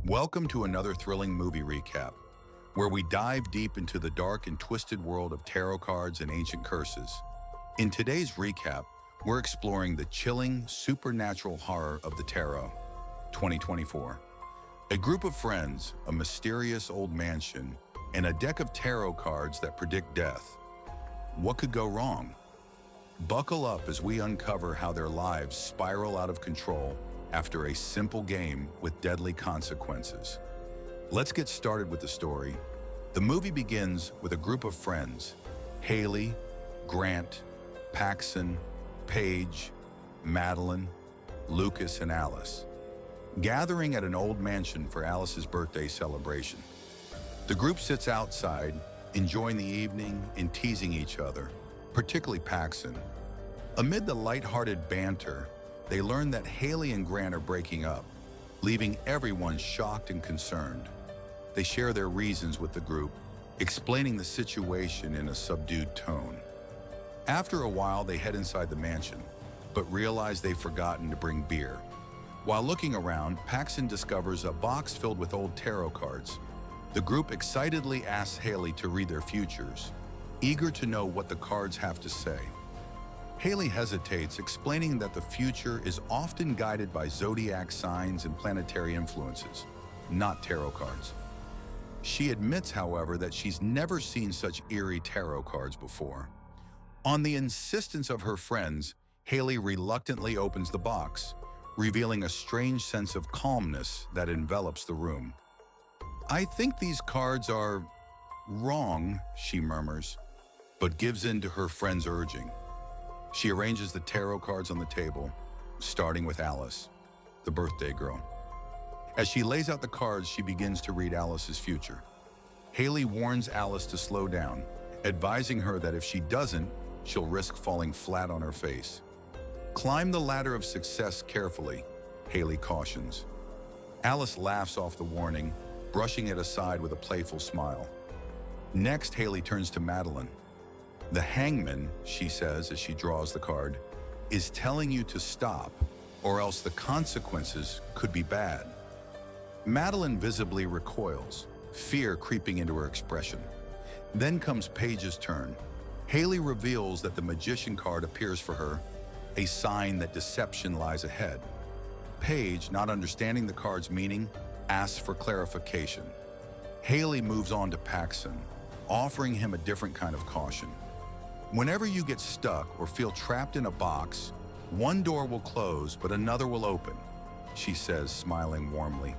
Welcome to another thrilling movie recap, where we dive deep into the dark and twisted world of tarot cards and ancient curses. In today's recap, we're exploring the chilling, supernatural horror of the tarot. 2024. A group of friends, a mysterious old mansion, and a deck of tarot cards that predict death. What could go wrong? Buckle up as we uncover how their lives spiral out of control after a simple game with deadly consequences. Let's get started with the story. The movie begins with a group of friends: Haley, Grant, Paxson, Paige, Madeline, Lucas, and Alice, gathering at an old mansion for Alice's birthday celebration. The group sits outside, enjoying the evening and teasing each other, particularly Paxson. Amid the lighthearted banter, they learn that Haley and Grant are breaking up, leaving everyone shocked and concerned. They share their reasons with the group, explaining the situation in a subdued tone. After a while, they head inside the mansion, but realize they've forgotten to bring beer. While looking around, Paxson discovers a box filled with old tarot cards. The group excitedly asks Haley to read their futures, eager to know what the cards have to say. Haley hesitates, explaining that the future is often guided by zodiac signs and planetary influences, not tarot cards. She admits, however, that she's never seen such eerie tarot cards before. On the insistence of her friends, Haley reluctantly opens the box, revealing a strange sense of calmness that envelops the room. "I think these cards are wrong," she murmurs, but gives in to her friend's urging. She arranges the tarot cards on the table, starting with Alice, the birthday girl. As she lays out the cards, she begins to read Alice's future. Haley warns Alice to slow down, advising her that if she doesn't, she'll risk falling flat on her face. "Climb the ladder of success carefully," Haley cautions. Alice laughs off the warning, brushing it aside with a playful smile. Next, Haley turns to Madeline. "The hangman," she says as she draws the card, "is telling you to stop, or else the consequences could be bad." Madeline visibly recoils, fear creeping into her expression. Then comes Paige's turn. Haley reveals that the magician card appears for her, a sign that deception lies ahead. Paige, not understanding the card's meaning, asks for clarification. Haley moves on to Paxson, offering him a different kind of caution. "Whenever you get stuck or feel trapped in a box, one door will close but another will open," she says, smiling warmly.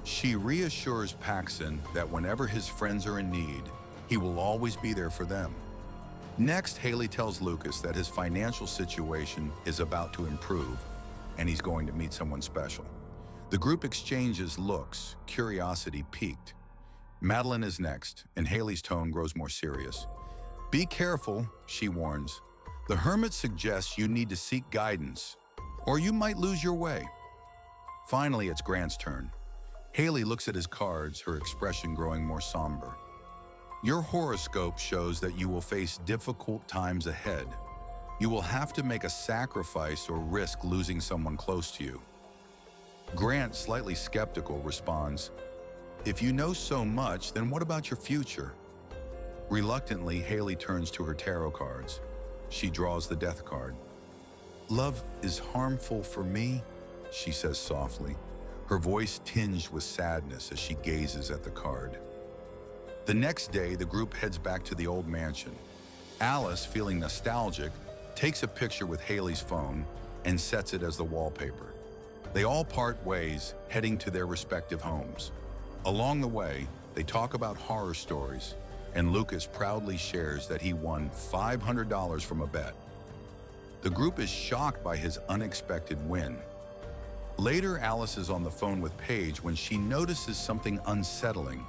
She reassures Paxson that whenever his friends are in need, he will always be there for them. Next, Haley tells Lucas that his financial situation is about to improve and he's going to meet someone special. The group exchanges looks, curiosity piqued. Madeline is next, and Haley's tone grows more serious. "Be careful," she warns. "The hermit suggests you need to seek guidance, or you might lose your way." Finally, it's Grant's turn. Haley looks at his cards, her expression growing more somber. "Your horoscope shows that you will face difficult times ahead. You will have to make a sacrifice or risk losing someone close to you." Grant, slightly skeptical, responds, "If you know so much, then what about your future?" Reluctantly, Haley turns to her tarot cards. She draws the death card. "Love is harmful for me," she says softly, her voice tinged with sadness as she gazes at the card. The next day, the group heads back to the old mansion. Alice, feeling nostalgic, takes a picture with Haley's phone and sets it as the wallpaper. They all part ways, heading to their respective homes. Along the way, they talk about horror stories, and Lucas proudly shares that he won $500 from a bet. The group is shocked by his unexpected win. Later, Alice is on the phone with Paige when she notices something unsettling: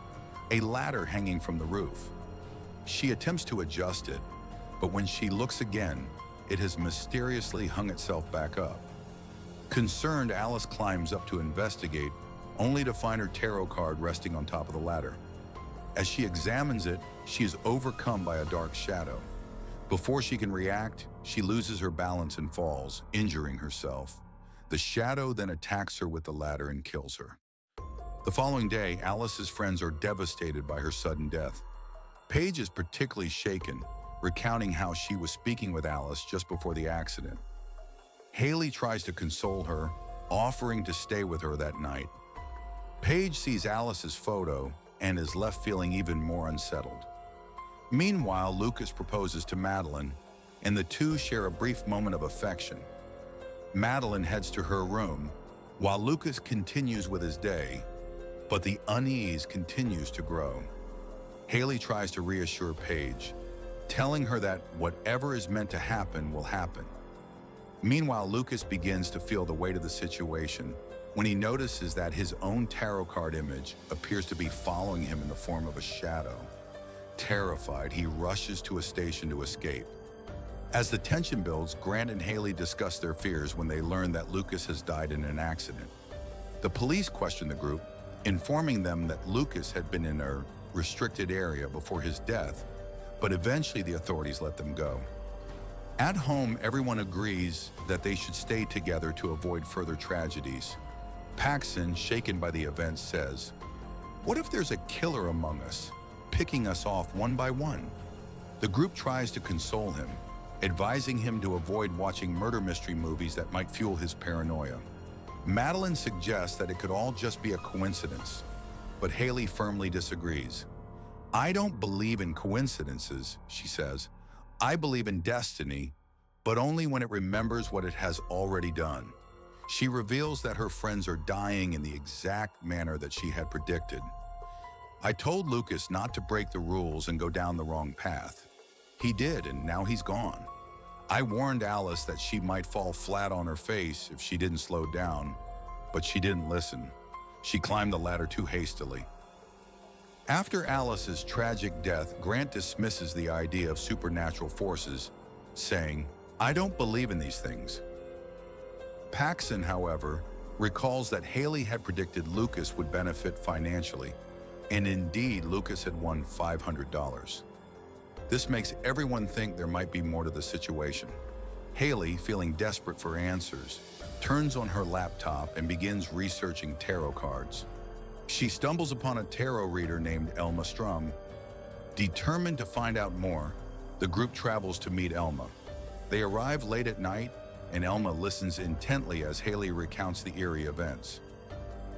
a ladder hanging from the roof. She attempts to adjust it, but when she looks again, it has mysteriously hung itself back up. Concerned, Alice climbs up to investigate, only to find her tarot card resting on top of the ladder. As she examines it, she is overcome by a dark shadow. Before she can react, she loses her balance and falls, injuring herself. The shadow then attacks her with the ladder and kills her. The following day, Alice's friends are devastated by her sudden death. Paige is particularly shaken, recounting how she was speaking with Alice just before the accident. Haley tries to console her, offering to stay with her that night. Paige sees Alice's photo and is left feeling even more unsettled. Meanwhile, Lucas proposes to Madeline, and the two share a brief moment of affection. Madeline heads to her room, while Lucas continues with his day, but the unease continues to grow. Haley tries to reassure Paige, telling her that whatever is meant to happen will happen. Meanwhile, Lucas begins to feel the weight of the situation when he notices that his own tarot card image appears to be following him in the form of a shadow. Terrified, he rushes to a station to escape. As the tension builds, Grant and Haley discuss their fears when they learn that Lucas has died in an accident. The police question the group, informing them that Lucas had been in a restricted area before his death, but eventually the authorities let them go. At home, everyone agrees that they should stay together to avoid further tragedies. Paxson, shaken by the events, says, "What if there's a killer among us, picking us off one by one?" The group tries to console him, advising him to avoid watching murder mystery movies that might fuel his paranoia. Madeline suggests that it could all just be a coincidence, but Haley firmly disagrees. "I don't believe in coincidences," she says. "I believe in destiny, but only when it remembers what it has already done." She reveals that her friends are dying in the exact manner that she had predicted. "I told Lucas not to break the rules and go down the wrong path. He did, and now he's gone. I warned Alice that she might fall flat on her face if she didn't slow down, but she didn't listen. She climbed the ladder too hastily." After Alice's tragic death, Grant dismisses the idea of supernatural forces, saying, "I don't believe in these things." Paxson, however, recalls that Haley had predicted Lucas would benefit financially, and indeed Lucas had won $500. This makes everyone think there might be more to the situation. Haley, feeling desperate for answers, turns on her laptop and begins researching tarot cards. She stumbles upon a tarot reader named Elma Strum. Determined to find out more, the group travels to meet Elma. They arrive late at night, and Elma listens intently as Haley recounts the eerie events.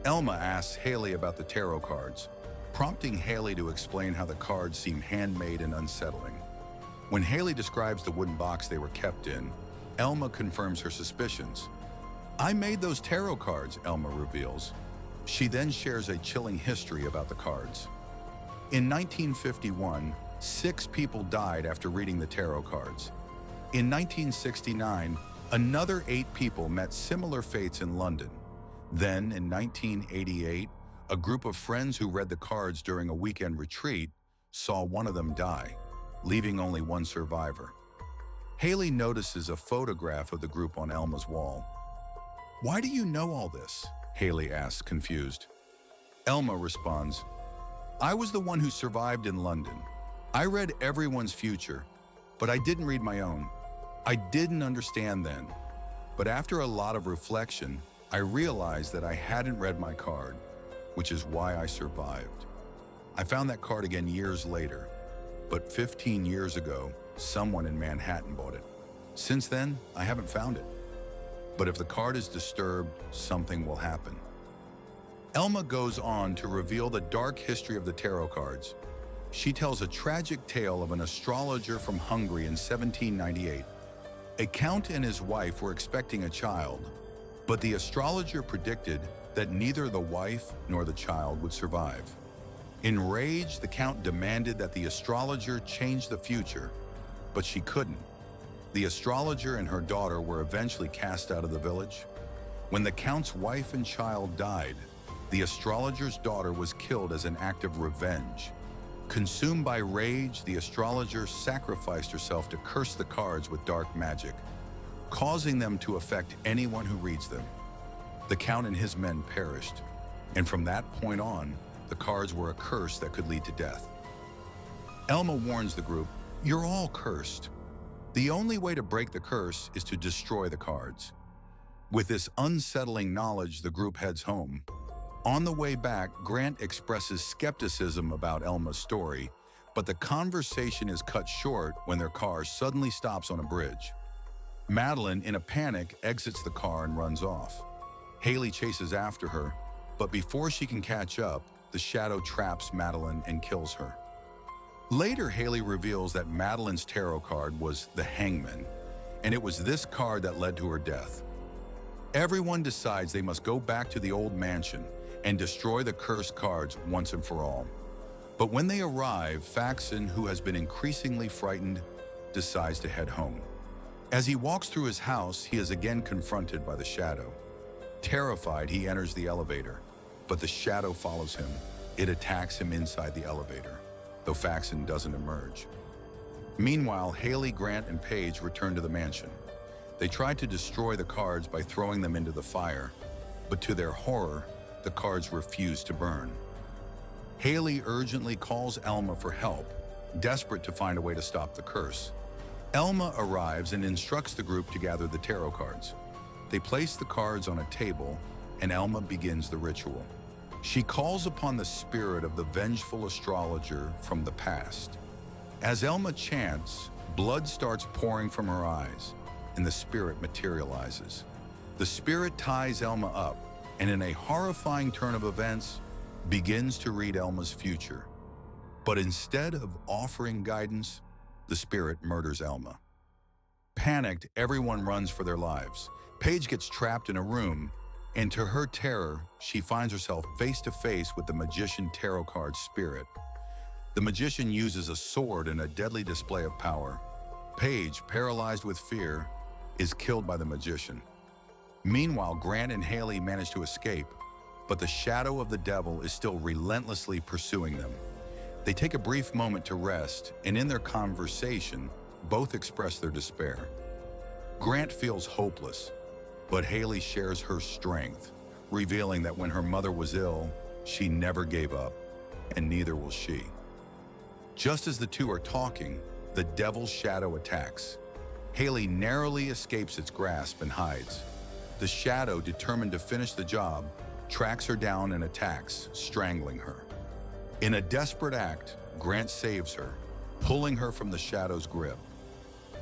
Elma asks Haley about the tarot cards, prompting Haley to explain how the cards seem handmade and unsettling. When Haley describes the wooden box they were kept in, Elma confirms her suspicions. "I made those tarot cards," Elma reveals. She then shares a chilling history about the cards. In 1951, 6 people died after reading the tarot cards. In 1969, another 8 people met similar fates in London. Then, in 1988, a group of friends who read the cards during a weekend retreat saw one of them die, leaving only one survivor. Haley notices a photograph of the group on Elma's wall. "Why do you know all this?" Haley asks, confused. Elma responds, "I was the one who survived in London. I read everyone's future, but I didn't read my own. I didn't understand then, but after a lot of reflection, I realized that I hadn't read my card, which is why I survived. I found that card again years later, but 15 years ago, someone in Manhattan bought it. Since then, I haven't found it. But if the card is disturbed, something will happen." Elma goes on to reveal the dark history of the tarot cards. She tells a tragic tale of an astrologer from Hungary in 1798. A count and his wife were expecting a child, but the astrologer predicted that neither the wife nor the child would survive. Enraged, the count demanded that the astrologer change the future, but she couldn't. The astrologer and her daughter were eventually cast out of the village. When the count's wife and child died, the astrologer's daughter was killed as an act of revenge. Consumed by rage, the astrologer sacrificed herself to curse the cards with dark magic, causing them to affect anyone who reads them. The count and his men perished, and from that point on, the cards were a curse that could lead to death. Elma warns the group, "You're all cursed. The only way to break the curse is to destroy the cards." With this unsettling knowledge, the group heads home. On the way back, Grant expresses skepticism about Elma's story, but the conversation is cut short when their car suddenly stops on a bridge. Madeline, in a panic, exits the car and runs off. Haley chases after her, but before she can catch up, the shadow traps Madeline and kills her. Later, Haley reveals that Madeline's tarot card was the Hangman, and it was this card that led to her death. Everyone decides they must go back to the old mansion and destroy the cursed cards once and for all. But when they arrive, Faxon, who has been increasingly frightened, decides to head home. As he walks through his house, he is again confronted by the shadow. Terrified, he enters the elevator, but the shadow follows him. It attacks him inside the elevator, though Faxon doesn't emerge. Meanwhile, Haley, Grant, and Paige return to the mansion. They try to destroy the cards by throwing them into the fire, but to their horror, the cards refuse to burn. Haley urgently calls Elma for help, desperate to find a way to stop the curse. Elma arrives and instructs the group to gather the tarot cards. They place the cards on a table, and Elma begins the ritual. She calls upon the spirit of the vengeful astrologer from the past. As Elma chants, blood starts pouring from her eyes, and the spirit materializes. The spirit ties Elma up, and in a horrifying turn of events, begins to read Elma's future. But instead of offering guidance, the spirit murders Elma. Panicked, everyone runs for their lives. Paige gets trapped in a room, and to her terror, she finds herself face to face with the magician tarot card spirit. The magician uses a sword in a deadly display of power. Paige, paralyzed with fear, is killed by the magician. Meanwhile, Grant and Haley manage to escape, but the shadow of the devil is still relentlessly pursuing them. They take a brief moment to rest, and in their conversation, both express their despair. Grant feels hopeless, but Haley shares her strength, revealing that when her mother was ill, she never gave up, and neither will she. Just as the two are talking, the devil's shadow attacks. Haley narrowly escapes its grasp and hides. The shadow, determined to finish the job, tracks her down and attacks, strangling her. In a desperate act, Grant saves her, pulling her from the shadow's grip.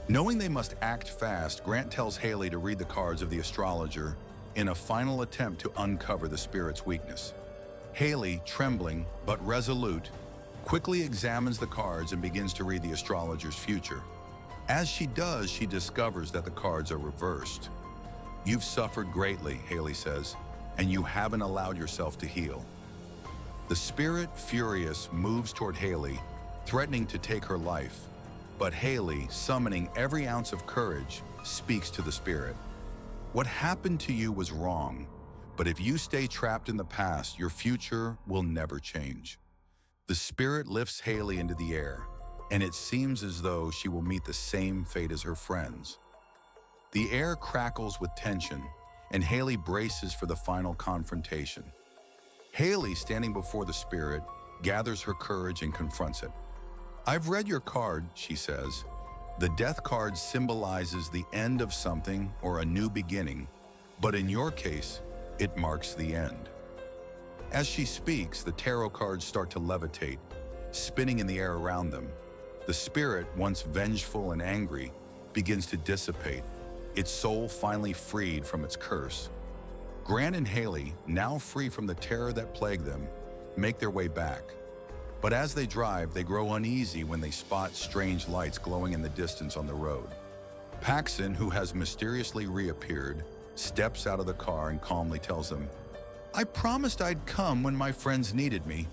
Knowing they must act fast, Grant tells Haley to read the cards of the astrologer in a final attempt to uncover the spirit's weakness. Haley, trembling but resolute, quickly examines the cards and begins to read the astrologer's future. As she does, she discovers that the cards are reversed. "You've suffered greatly," Haley says, "and you haven't allowed yourself to heal." The spirit, furious, moves toward Haley, threatening to take her life. But Haley, summoning every ounce of courage, speaks to the spirit. "What happened to you was wrong, but if you stay trapped in the past, your future will never change." The spirit lifts Haley into the air, and it seems as though she will meet the same fate as her friends. The air crackles with tension, and Haley braces for the final confrontation. Haley, standing before the spirit, gathers her courage and confronts it. "I've read your card," she says. "The death card symbolizes the end of something or a new beginning, but in your case, it marks the end." As she speaks, the tarot cards start to levitate, spinning in the air around them. The spirit, once vengeful and angry, begins to dissipate, its soul finally freed from its curse. Grant and Haley, now free from the terror that plagued them, make their way back. But as they drive, they grow uneasy when they spot strange lights glowing in the distance on the road. Paxson, who has mysteriously reappeared, steps out of the car and calmly tells them, "I promised I'd come when my friends needed me."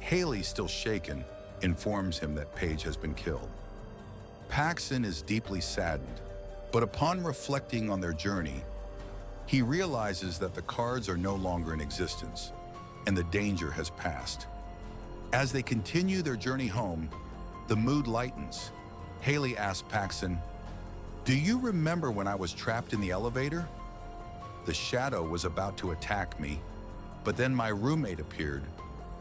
Haley, still shaken, informs him that Paige has been killed. Paxson is deeply saddened, but upon reflecting on their journey, he realizes that the cards are no longer in existence, and the danger has passed. As they continue their journey home, the mood lightens. Haley asks Paxson, "Do you remember when I was trapped in the elevator? The shadow was about to attack me, but then my roommate appeared,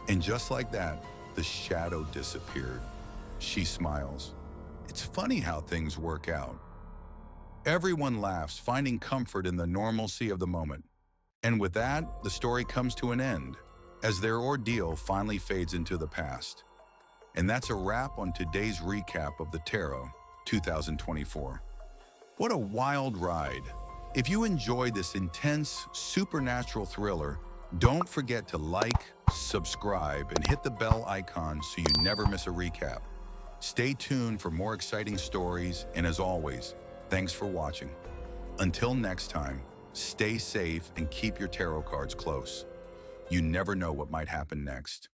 and just like that, the shadow disappeared." She smiles. It's funny how things work out. Everyone laughs, finding comfort in the normalcy of the moment. And with that, the story comes to an end, as their ordeal finally fades into the past. And that's a wrap on today's recap of the Tarot 2024. What a wild ride! If you enjoyed this intense, supernatural thriller, don't forget to like, subscribe, and hit the bell icon so you never miss a recap. Stay tuned for more exciting stories, and as always, thanks for watching. Until next time, stay safe and keep your tarot cards close. You never know what might happen next.